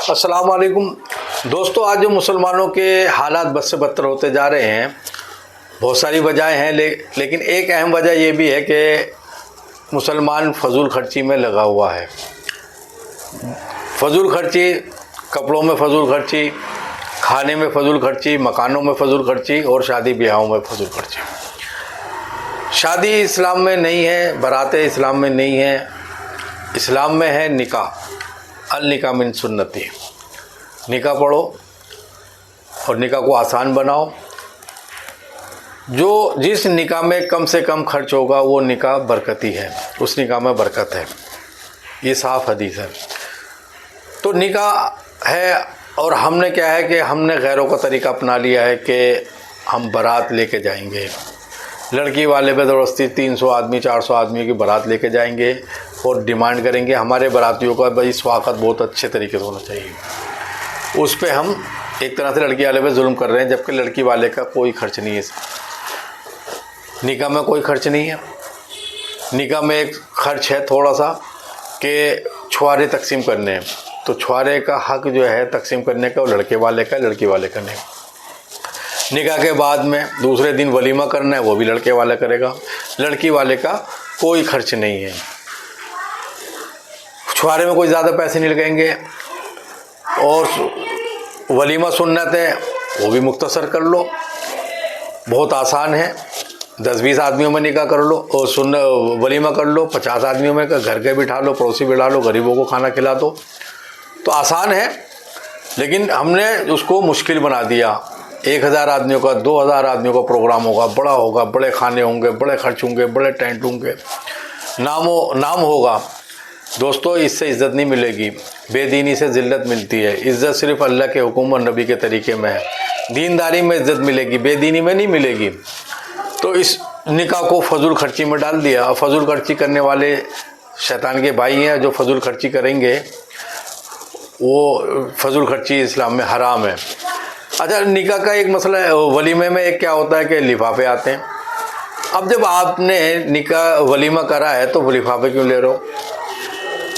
अस्सलाम वालेकुम दोस्तों, आज जो मुसलमानों के हालात बद से बदतर होते जा रहे हैं, बहुत सारी वजहें हैं, लेकिन एक अहम वजह ये भी है कि मुसलमान फजूल खर्ची में लगा हुआ है। फजूल खर्ची, कपड़ों में फजूल खर्ची, खाने में फजूल खर्ची, मकानों में फजूल खर्ची और शादी ब्याहों में फजूल खर्ची। शादी इस्लाम में नहीं है, बारातें इस्लाम में नहीं है। इस्लाम में है निकाह, अल निकाह मिन सुन्नती। निकाह पढ़ो और निकाह को आसान बनाओ। जिस निकाह में कम से कम खर्च होगा वो निकाह बरकती है, उस निकाह में बरकत है। ये साफ हदीस है। तो निकाह है और हमने क्या है कि हमने गैरों का तरीका अपना लिया है कि हम बारात लेके जाएंगे। लड़की वाले ज़बरदस्ती 300 आदमी 400 आदमी की बारात लेके जाएंगे और डिमांड करेंगे हमारे बारातियों का भाई स्वागत बहुत अच्छे तरीके से होना चाहिए। उस पर हम एक तरह से लड़की वाले पे जुल्म कर रहे हैं, जबकि लड़की वाले का कोई खर्च नहीं है। निकाह में कोई खर्च नहीं है। निकाह में एक खर्च है थोड़ा सा कि छुआरे तकसीम करने हैं, तो छुआरे का हक जो है तकसीम करने का वो लड़के वाले का, लड़की वाले का नहीं। निकाह के बाद में दूसरे दिन वलीमा करना है, वो भी लड़के वाला करेगा, लड़की वाले का कोई खर्च नहीं है। छुआरे में कोई ज़्यादा पैसे नहीं लगेंगे और वलीमा सुन्नत है वो भी मुख्तसर कर लो, बहुत आसान है। 10-20 आदमियों में निकाह कर लो और वलीमा कर लो। 50 आदमियों में घर के बिठा लो, पड़ोसी बिठा लो, गरीबों को खाना खिला दो। तो आसान है, लेकिन हमने उसको मुश्किल बना दिया। 1000 आदमियों का, 2000 आदमियों का प्रोग्राम होगा, बड़ा होगा, बड़े खाने होंगे, बड़े खर्च होंगे, बड़े टेंट होंगे, नाम होगा। दोस्तों, इससे इज़्ज़त नहीं मिलेगी, बेदीनी से ज़िल्लत मिलती है। इज़्ज़त सिर्फ़ अल्लाह के हुक्म और नबी के तरीके में है। दीनदारी में इज़्ज़त मिलेगी, बेदीनी में नहीं मिलेगी। तो इस निकाह को फजूल खर्ची में डाल दिया। और फजूल खर्ची करने वाले शैतान के भाई हैं। जो फजूल खर्ची करेंगे वो फजूल खर्ची इस्लाम में हराम है। अच्छा, निकाह का एक मसला है, वलीमे में एक क्या होता है कि लिफाफे आते हैं। अब जब आपने निकाह वलीमा करा है तो लिफाफे क्यों ले रहे हो?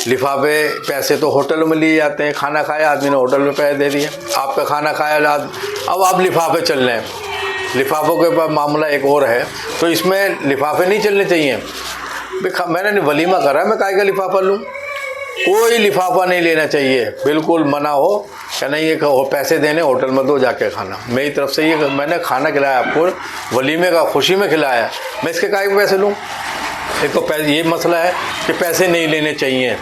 लिफाफे पैसे तो होटल में लिए जाते हैं। खाना खाया आदमी ने, होटल में पैसे दे दिए, आपका खाना खाया, अब आप लिफाफे चल रहे हैं। लिफाफों के पास मामला एक और है, तो इसमें लिफाफे नहीं चलने चाहिए। मैंने वलीमा करा है, मैं काहे का लिफाफा लूँ? कोई लिफाफा नहीं लेना चाहिए, बिल्कुल मना हो क्या नहीं। ये पैसे देने होटल में दो जाके खाना। मेरी तरफ से ये मैंने खाना खिलाया आपको, वलीमे का खुशी में खिलाया, मैं इसके काहे के पैसे लूँ? एक तो ये मसला है कि पैसे नहीं लेने चाहिए,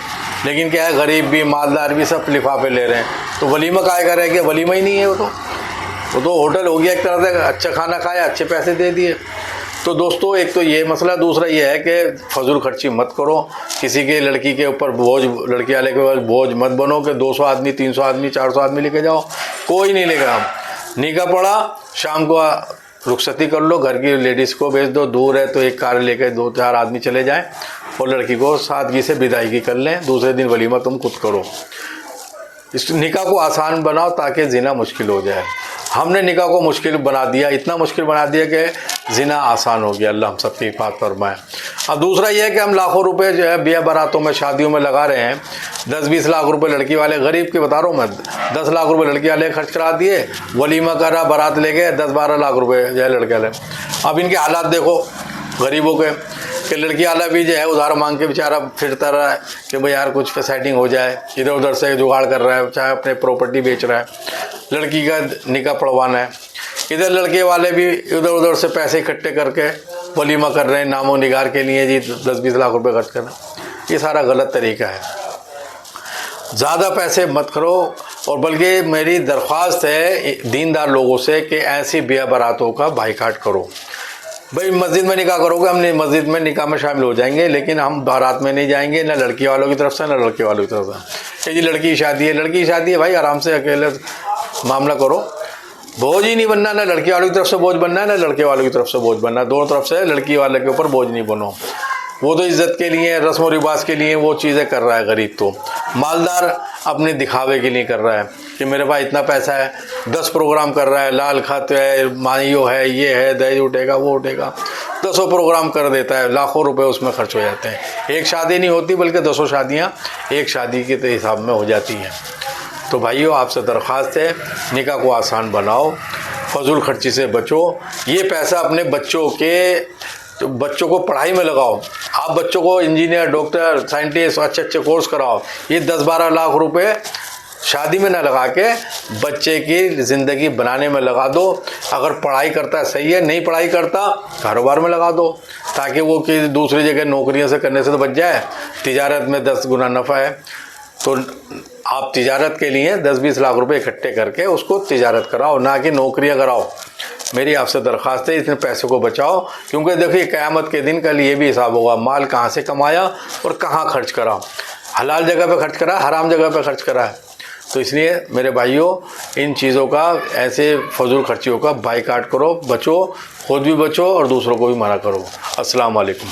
लेकिन क्या है गरीब भी मालदार भी सब लिफाफे ले रहे हैं। तो वलीमा काहे का रह गया? वलीमा ही नहीं है वो तो होटल हो गया एक तरह से। अच्छा खाना खाया, अच्छे पैसे दे दिए। तो दोस्तों, एक तो ये मसला, दूसरा ये है कि फजूल खर्ची मत करो। किसी के लड़की के ऊपर बोझ, लड़की वाले के ऊपर बोझ मत बनो कि 200 आदमी 300 आदमी 400 आदमी लेके जाओ। कोई नहीं लेगा। निकाह पड़ा, शाम को रुखसती कर लो, घर की लेडीज़ को भेज दो, दूर है तो एक कार लेकर 2-4 आदमी चले जाएं और लड़की को सादगी से विदायगी कर लें। दूसरे दिन वलीमा तुम खुद करो। इस निकाह को आसान बनाओ ताकि जिना मुश्किल हो जाए। हमने निकाह को मुश्किल बना दिया, इतना मुश्किल बना दिया कि जिना आसान हो गया। अल्लाह हम सबकी हिफाज़त फरमाए। अब दूसरा यह है कि हम लाखों रुपए जो है ब्याह बारातों में, शादियों में लगा रहे हैं। 10-20 लाख रुपए लड़की वाले, गरीब के बता रहा हूँ मैं, 10 लाख रुपए लड़की वाले खर्च करा दिए, वलीमा करा, बारात ले गए, 10-12 लाख रुपए जो है लड़के वाले। अब इनके हालात देखो गरीबों के, कि लड़की वाला भी जो है उधार मांग के बेचारा फिरता रहा है कि भाई यार कुछ पे सेटिंग हो जाए, इधर उधर से जुगाड़ कर रहा है, चाहे अपने प्रॉपर्टी बेच रहा है, लड़की का निकाह पढ़वाना है। इधर लड़के वाले भी इधर उधर से पैसे इकट्ठे करके वलीमा कर रहे हैं, नामो निगार के लिए जी 10-20 लाख रुपए खर्च करना। ये सारा गलत तरीका है। ज़्यादा पैसे मत करो। और बल्कि मेरी दरख्वास्त है दीनदार लोगों से कि ऐसी ब्याह बारातों का बाइकाट करो। भाई मस्जिद में निकाह करोगे, हम मस्जिद में निकाह में शामिल हो जाएंगे, लेकिन हम बारात में नहीं जाएंगे, ना लड़की वालों की तरफ से ना लड़के वालों की तरफ से। ये लड़की की शादी है, लड़की की शादी है, भाई आराम से अकेले मामला करो। बोझ ही नहीं बनना, ना लड़की वालों की तरफ से बोझ बनना है, ना लड़के वालों की तरफ से बोझ बनना। दोनों तरफ से लड़की वाले के ऊपर बोझ नहीं बनो। वो तो इज़्ज़त के लिए, रस्म और रिवाज के लिए वो चीज़ें कर रहा है। गरीब तो मालदार अपने दिखावे के लिए कर रहा है कि मेरे पास इतना पैसा है, 10 प्रोग्राम कर रहा है, लाल खत है, मानियो है, ये है, दहेज उठेगा, वो उठेगा, 10 प्रोग्राम कर देता है, लाखों रुपए उसमें खर्च हो जाते हैं। एक शादी नहीं होती बल्कि 10 शादियाँ एक शादी के हिसाब में हो जाती हैं। तो भाइयों आपसे दरख्वास्त है, निकाह को आसान बनाओ, फजूल खर्ची से बचो। ये पैसा अपने बच्चों को पढ़ाई में लगाओ। आप बच्चों को इंजीनियर, डॉक्टर, साइंटिस्ट अच्छे अच्छे कोर्स कराओ। ये 10-12 लाख रुपए शादी में ना लगा के बच्चे की ज़िंदगी बनाने में लगा दो। अगर पढ़ाई करता है सही है, नहीं पढ़ाई करता कारोबार में लगा दो, ताकि वो कि दूसरी जगह नौकरियों से करने से तो बच जाए। तिजारत में 10 गुना नफ़ा है, तो आप तिजारत के लिए 10-20 लाख रुपए इकट्ठे करके उसको तिजारत कराओ, ना कि नौकरियां कराओ। मेरी आपसे दरख्वास्त है, इतने पैसे को बचाओ, क्योंकि देखिए क़यामत के दिन कल ये भी हिसाब होगा, माल कहाँ से कमाया और कहाँ खर्च करा। हलाल जगह पे खर्च करा, हराम जगह पे खर्च करा है। तो इसलिए मेरे भाइयों, इन चीज़ों का, ऐसे फजूल खर्चियों का बाइकाट करो, बचो, खुद भी बचो और दूसरों को भी मना करो। अस्सलाम वालेकुम।